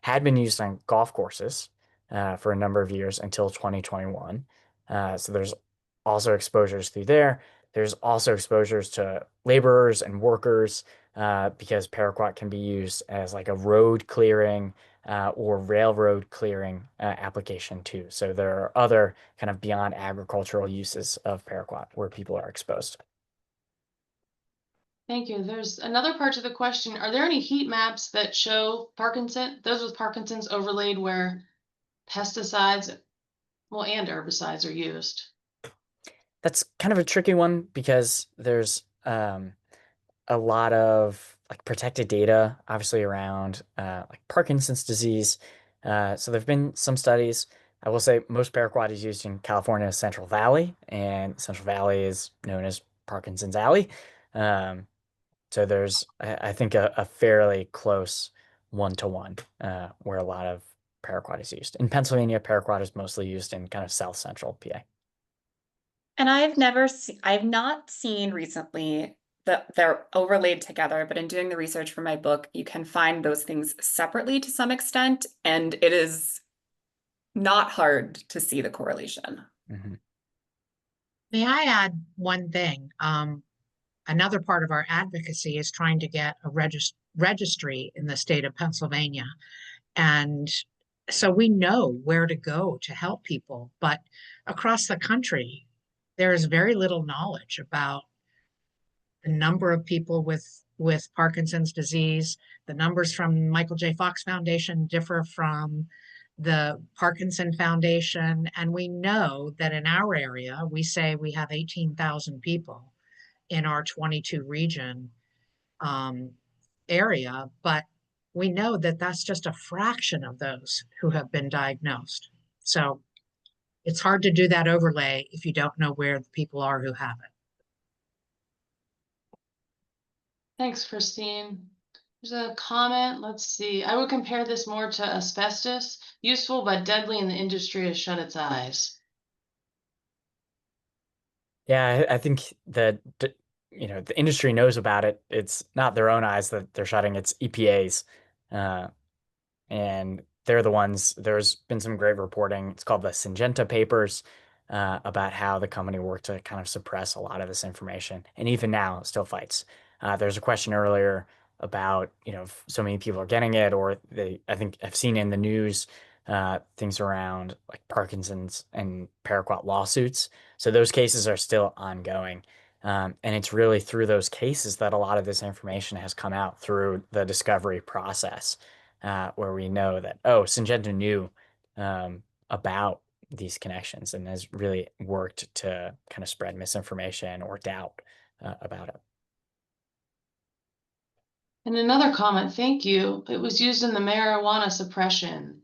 Speaker 3: had been used on golf courses for a number of years until 2021. So there's also exposures through there. There's also exposures to laborers and workers because paraquat can be used as like a road clearing or railroad clearing application too. So there are other kind of beyond agricultural uses of paraquat where people are exposed.
Speaker 1: Thank you. There's another part to the question. Are there any heat maps that show those with Parkinson's overlaid where pesticides, well, and herbicides are used?
Speaker 3: That's kind of a tricky one because there's a lot of like protected data, obviously around like Parkinson's disease. So there've been some studies. I will say most paraquat is used in California's Central Valley, and Central Valley is known as Parkinson's Alley. So there's, I think, a fairly close one-to-one where a lot of paraquat is used. In Pennsylvania, paraquat is mostly used in kind of south central PA.
Speaker 6: And I've not seen recently that they're overlaid together, but in doing the research for my book, you can find those things separately to some extent, and it is not hard to see the correlation.
Speaker 3: Mm-hmm.
Speaker 7: May I add one thing? Another part of our advocacy is trying to get a registry in the state of Pennsylvania. And so we know where to go to help people, but across the country, there is very little knowledge about the number of people with Parkinson's disease. The numbers from Michael J. Fox Foundation differ from the Parkinson Foundation. And we know that in our area, we say we have 18,000 people in our 22 region area, but we know that that's just a fraction of those who have been diagnosed. So it's hard to do that overlay if you don't know where the people are who have it.
Speaker 1: Thanks, Christine. There's a comment. Let's see. I would compare this more to asbestos. Useful but deadly, and the industry has shut its eyes.
Speaker 3: Yeah, I think that the industry knows about it. It's not their own eyes that they're shutting, it's EPA's. And they're the ones, there's been some great reporting. It's called the Syngenta Papers about how the company worked to kind of suppress a lot of this information. And even now, it still fights. There's a question earlier about, if so many people are getting it, or I think I've seen in the news things around like Parkinson's and Paraquat lawsuits. So those cases are still ongoing. And it's really through those cases that a lot of this information has come out through the discovery process, where we know that, oh, Syngenta knew about these connections and has really worked to kind of spread misinformation or doubt about it.
Speaker 1: And another comment, thank you. It was used in the marijuana suppression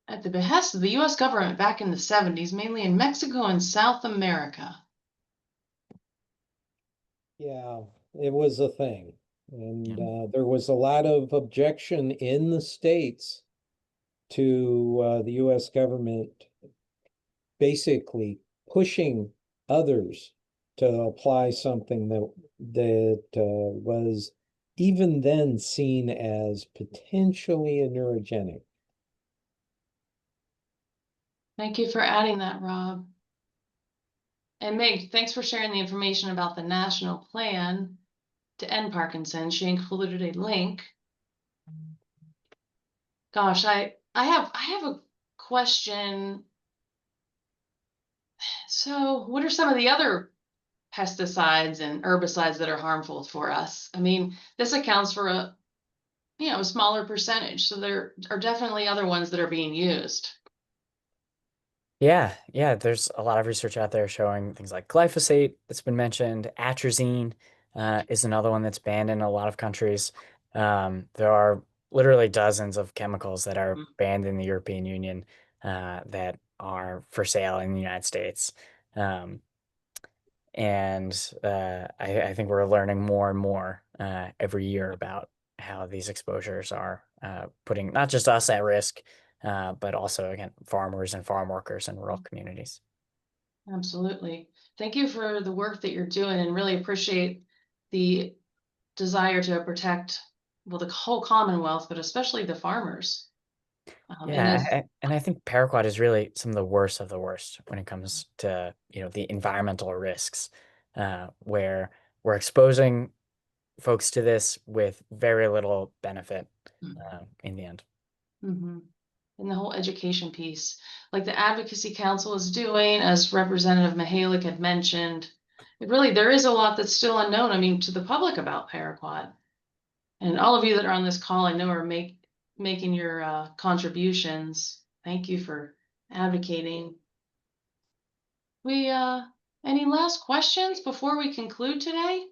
Speaker 1: at the behest of the US government back in the 70s, mainly in Mexico and South America.
Speaker 8: Yeah, it was a thing. And there was a lot of objection in the States to the US government basically pushing others to apply something that was even then seen as potentially a neurogenic.
Speaker 1: Thank you for adding that, Rob. And Meg, thanks for sharing the information about the national plan to end Parkinson's. She included a link. Gosh, I have a question. So, what are some of the other pesticides and herbicides that are harmful for us? I mean, this accounts for a smaller percentage. So there are definitely other ones that are being used.
Speaker 3: Yeah, there's a lot of research out there showing things like glyphosate that's been mentioned. Atrazine is another one that's banned in a lot of countries. There are literally dozens of chemicals that are banned in the European Union that are for sale in the United States. And I think we're learning more and more every year about how these exposures are putting not just us at risk, but also, again, farmers and farm workers in rural communities.
Speaker 1: Absolutely. Thank you for the work that you're doing, and really appreciate the desire to protect, well, the whole Commonwealth, but especially the farmers.
Speaker 3: And I think Paraquat is really some of the worst when it comes to the environmental risks, where we're exposing folks to this with very little benefit in the end.
Speaker 1: Mm-hmm. And the whole education piece, like the Advocacy Council is doing, as Representative Mihalek had mentioned, there is a lot that's still unknown, I mean, to the public about Paraquat. And all of you that are on this call, I know are making your contributions. Thank you for advocating. Any last questions before we conclude today?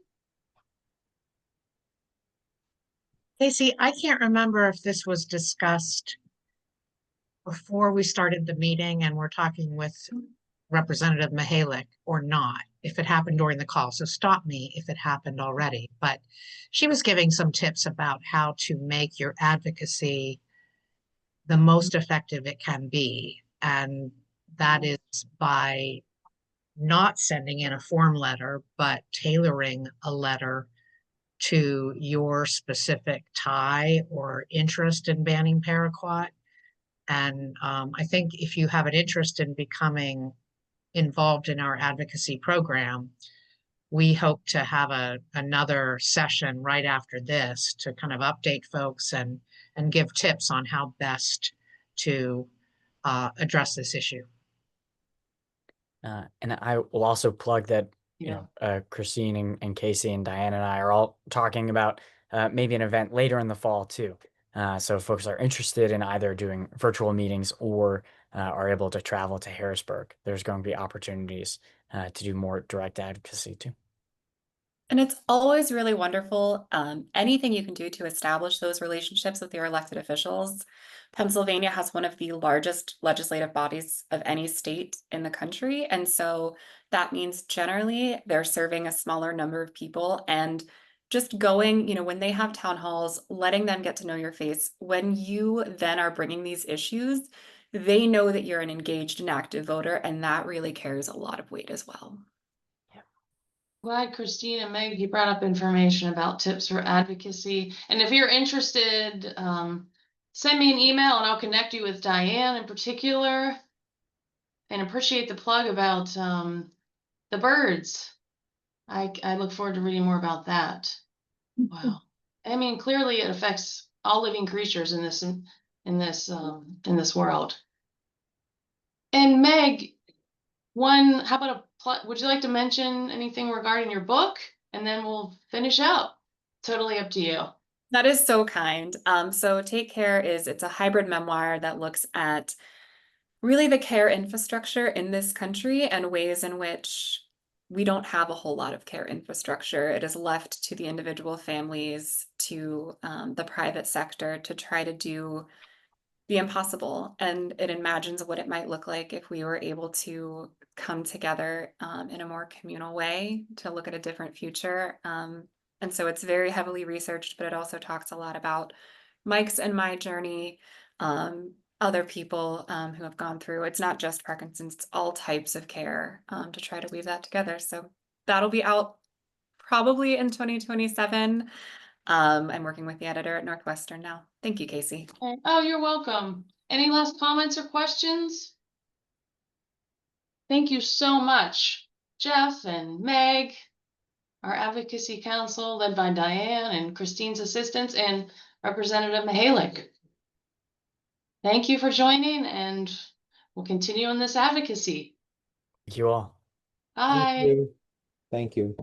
Speaker 7: Casey, I can't remember if this was discussed before we started the meeting and we're talking with Representative Mihalek or not, if it happened during the call. So stop me if it happened already. But she was giving some tips about how to make your advocacy the most effective it can be. And that is by not sending in a form letter, but tailoring a letter to your specific tie or interest in banning Paraquat. And I think if you have an interest in becoming involved in our advocacy program, we hope to have another session right after this to kind of update folks and give tips on how best to address this issue.
Speaker 3: And I will also plug that Christine and Casey and Diane and I are all talking about maybe an event later in the fall too. So if folks are interested in either doing virtual meetings or are able to travel to Harrisburg, there's going to be opportunities to do more direct advocacy too.
Speaker 6: And it's always really wonderful. Anything you can do to establish those relationships with your elected officials. Pennsylvania has one of the largest legislative bodies of any state in the country. And so that means generally they're serving a smaller number of people, and just going, when they have town halls, letting them get to know your face. When you then are bringing these issues, they know that you're an engaged and active voter, and that really carries a lot of weight as well.
Speaker 1: Glad Christine and Meg, you brought up information about tips for advocacy. And if you're interested, send me an email and I'll connect you with Diane in particular. And appreciate the plug about the birds. I look forward to reading more about that. Wow. I mean, clearly it affects all living creatures in this world. And Meg, how about would you like to mention anything regarding your book? And then we'll finish out. Totally up to you.
Speaker 6: That is so kind. So Take Care it's a hybrid memoir that looks at really the care infrastructure in this country and ways in which we don't have a whole lot of care infrastructure. It is left to the individual families, to the private sector to try to do the impossible. And it imagines what it might look like if we were able to come together in a more communal way to look at a different future. And so it's very heavily researched, but it also talks a lot about Mike's and my journey, other people who have gone through. It's not just Parkinson's, it's all types of care to try to weave that together. So that'll be out probably in 2027. I'm working with the editor at Northwestern now. Thank you, Casey.
Speaker 1: Oh, you're welcome. Any last comments or questions? Thank you so much, Geoff and Meg, our advocacy council led by Diane and Christine's assistants, and Representative Mihalek. Thank you for joining, and we'll continue on this advocacy.
Speaker 3: Thank you all.
Speaker 1: Bye.
Speaker 8: Thank you.